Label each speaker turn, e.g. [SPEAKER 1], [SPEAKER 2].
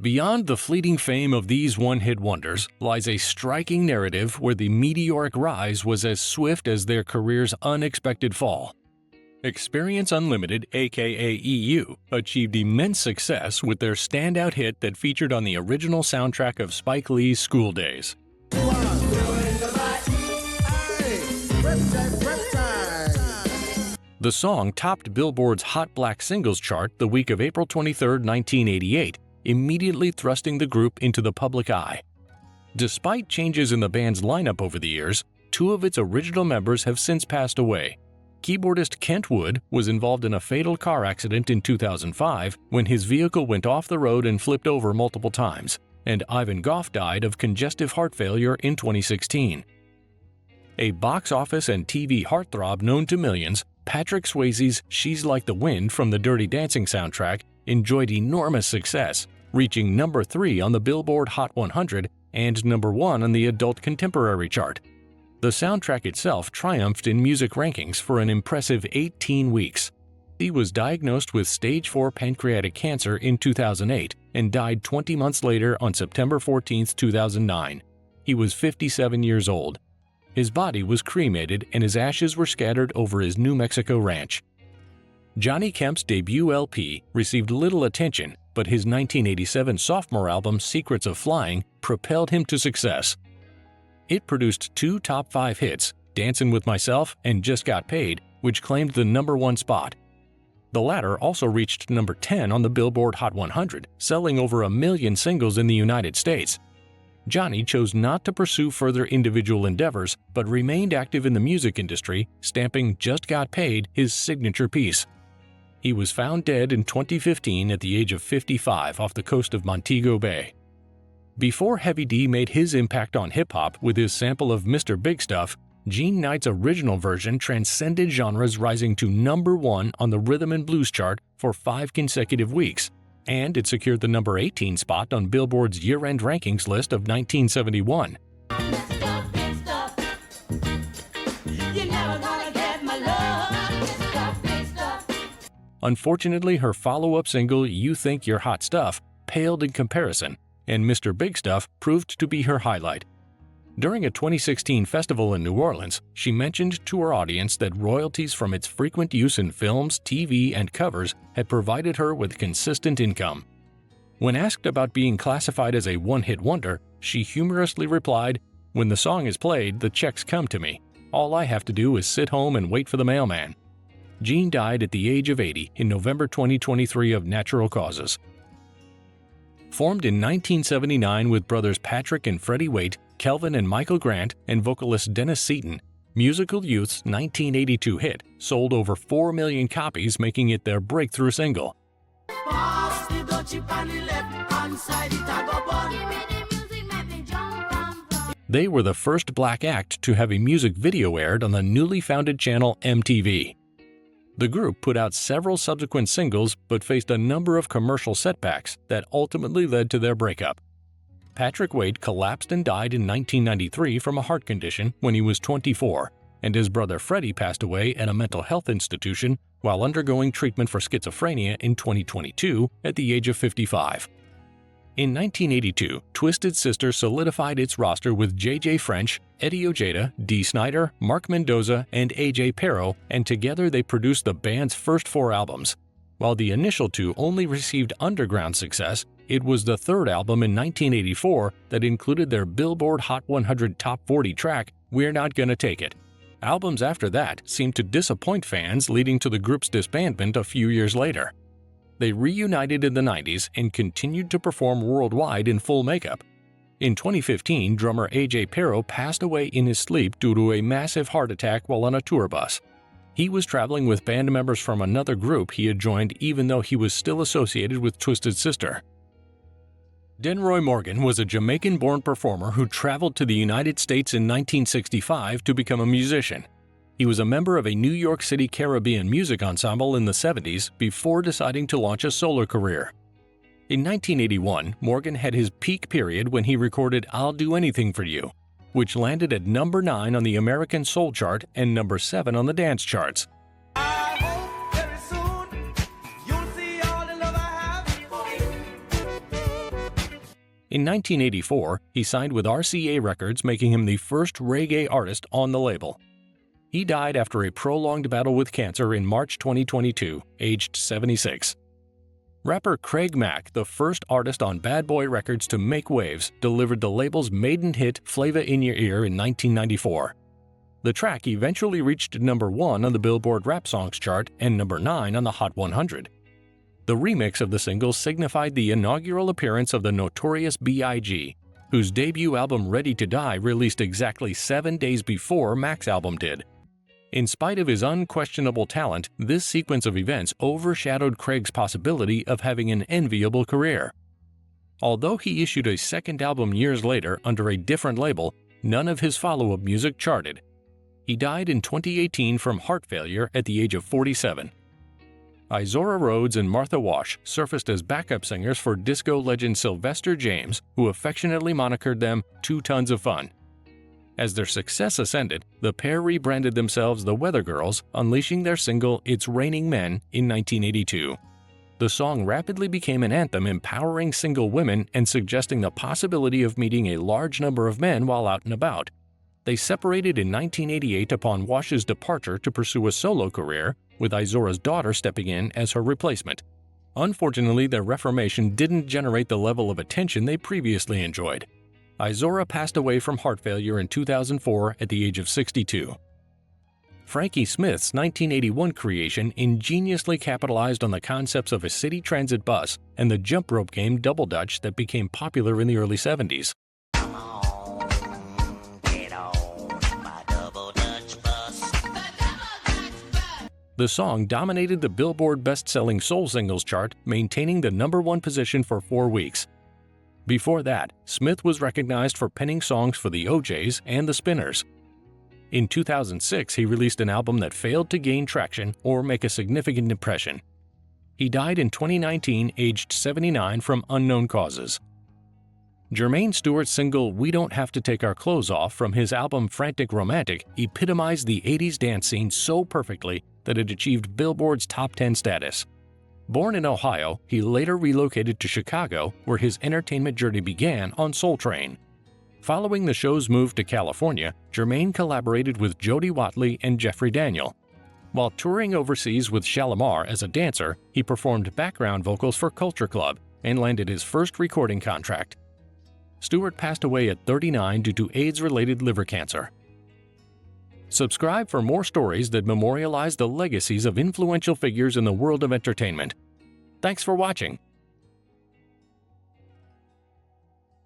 [SPEAKER 1] Beyond the fleeting fame of these one-hit wonders lies a striking narrative where the meteoric rise was as swift as their career's unexpected fall. Experience Unlimited, aka EU, achieved immense success with their standout hit that featured on the original soundtrack of Spike Lee's School Days. The song topped Billboard's Hot Black Singles chart the week of April 23, 1988, immediately thrusting the group into the public eye. Despite changes in the band's lineup over the years, two of its original members have since passed away. Keyboardist Kent Wood was involved in a fatal car accident in 2005 when his vehicle went off the road and flipped over multiple times, and Ivan Goff died of congestive heart failure in 2016. A box office and TV heartthrob known to millions, Patrick Swayze's She's Like the Wind from the Dirty Dancing soundtrack enjoyed enormous success, reaching number 3 on the Billboard Hot 100 and number 1 on the Adult Contemporary chart. The soundtrack itself triumphed in music rankings for an impressive 18 weeks. He was diagnosed with stage 4 pancreatic cancer in 2008 and died 20 months later on September 14, 2009. He was 57 years old. His body was cremated and his ashes were scattered over his New Mexico ranch. Johnny Kemp's debut LP received little attention, but his 1987 sophomore album Secrets of Flying propelled him to success. It produced 2 top 5 hits, Dancin' With Myself and Just Got Paid, which claimed the number 1 spot. The latter also reached number 10 on the Billboard Hot 100, selling over 1 million singles in the United States. Johnny chose not to pursue further individual endeavors, but remained active in the music industry, stamping Just Got Paid his signature piece. He was found dead in 2015 at the age of 55 off the coast of Montego Bay. Before Heavy D made his impact on hip-hop with his sample of Mr. Big Stuff, Gene Knight's original version transcended genres, rising to number 1 on the Rhythm and Blues chart for 5 consecutive weeks, and it secured the number 18 spot on Billboard's year-end rankings list of 1971. Unfortunately, her follow-up single, You Think You're Hot Stuff, paled in comparison, and Mr. Big Stuff proved to be her highlight. During a 2016 festival in New Orleans, she mentioned to her audience that royalties from its frequent use in films, TV, and covers had provided her with consistent income. When asked about being classified as a one-hit wonder, she humorously replied, "When the song is played, the checks come to me. All I have to do is sit home and wait for the mailman." Gene died at the age of 80 in November 2023 of natural causes. Formed in 1979 with brothers Patrick and Freddie Waite, Kelvin and Michael Grant, and vocalist Dennis Seaton, Musical Youth's 1982 hit sold over 4 million copies, making it their breakthrough single. They were the first black act to have a music video aired on the newly founded channel MTV. The group put out several subsequent singles but faced a number of commercial setbacks that ultimately led to their breakup. Patrick Waite collapsed and died in 1993 from a heart condition when he was 24, and his brother Freddie passed away at a mental health institution while undergoing treatment for schizophrenia in 2022 at the age of 55. In 1982, Twisted Sister solidified its roster with J.J. French, Eddie Ojeda, Dee Snider, Mark Mendoza, and A.J. Pero, and together they produced the band's first 4 albums. While the initial 2 only received underground success, it was the third album in 1984 that included their Billboard Hot 100 Top 40 track, We're Not Gonna Take It. Albums after that seemed to disappoint fans, leading to the group's disbandment a few years later. They reunited in the 90s and continued to perform worldwide in full makeup. In 2015, drummer A.J. Pero passed away in his sleep due to a massive heart attack while on a tour bus. He was traveling with band members from another group he had joined, even though he was still associated with Twisted Sister. Denroy Morgan was a Jamaican-born performer who traveled to the United States in 1965 to become a musician. He was a member of a New York City Caribbean music ensemble in the 70s before deciding to launch a solo career. In 1981, Morgan had his peak period when he recorded I'll Do Anything For You, which landed at number 9 on the American Soul chart and number 7 on the dance charts. In 1984, he signed with RCA Records, making him the first reggae artist on the label. He died after a prolonged battle with cancer in March 2022, aged 76. Rapper Craig Mack, the first artist on Bad Boy Records to make waves, delivered the label's maiden hit Flava in Your Ear in 1994. The track eventually reached number 1 on the Billboard Rap Songs chart and number 9 on the Hot 100. The remix of the single signified the inaugural appearance of the Notorious B.I.G., whose debut album Ready to Die released exactly 7 days before Mac's album did. In spite of his unquestionable talent, this sequence of events overshadowed Craig's possibility of having an enviable career. Although he issued a second album years later under a different label, none of his follow-up music charted. He died in 2018 from heart failure at the age of 47. Izora Rhodes and Martha Wash surfaced as backup singers for disco legend Sylvester James, who affectionately monikered them 2 Tons of Fun. As their success ascended, the pair rebranded themselves the Weather Girls, unleashing their single It's Raining Men in 1982. The song rapidly became an anthem empowering single women and suggesting the possibility of meeting a large number of men while out and about. They separated in 1988 upon Wash's departure to pursue a solo career, with Izora's daughter stepping in as her replacement. Unfortunately, their reformation didn't generate the level of attention they previously enjoyed. Izora passed away from heart failure in 2004 at the age of 62. Frankie Smith's 1981 creation ingeniously capitalized on the concepts of a city transit bus and the jump rope game Double Dutch that became popular in the early 70s. The song dominated the Billboard best-selling soul singles chart, maintaining the number 1 position for 4 weeks. Before that, Smith was recognized for penning songs for the O'Jays and the Spinners. In 2006, he released an album that failed to gain traction or make a significant impression. He died in 2019, aged 79 from unknown causes. Jermaine Stewart's single We Don't Have to Take Our Clothes Off from his album Frantic Romantic epitomized the 80s dance scene so perfectly that it achieved Billboard's top 10 status. Born in Ohio, he later relocated to Chicago, where his entertainment journey began on Soul Train. Following the show's move to California, Jermaine collaborated with Jody Watley and Jeffrey Daniel. While touring overseas with Shalimar as a dancer, he performed background vocals for Culture Club and landed his first recording contract. Stewart passed away at 39 due to AIDS-related liver cancer. Subscribe for more stories that memorialize the legacies of influential figures in the world of entertainment. Thanks for watching.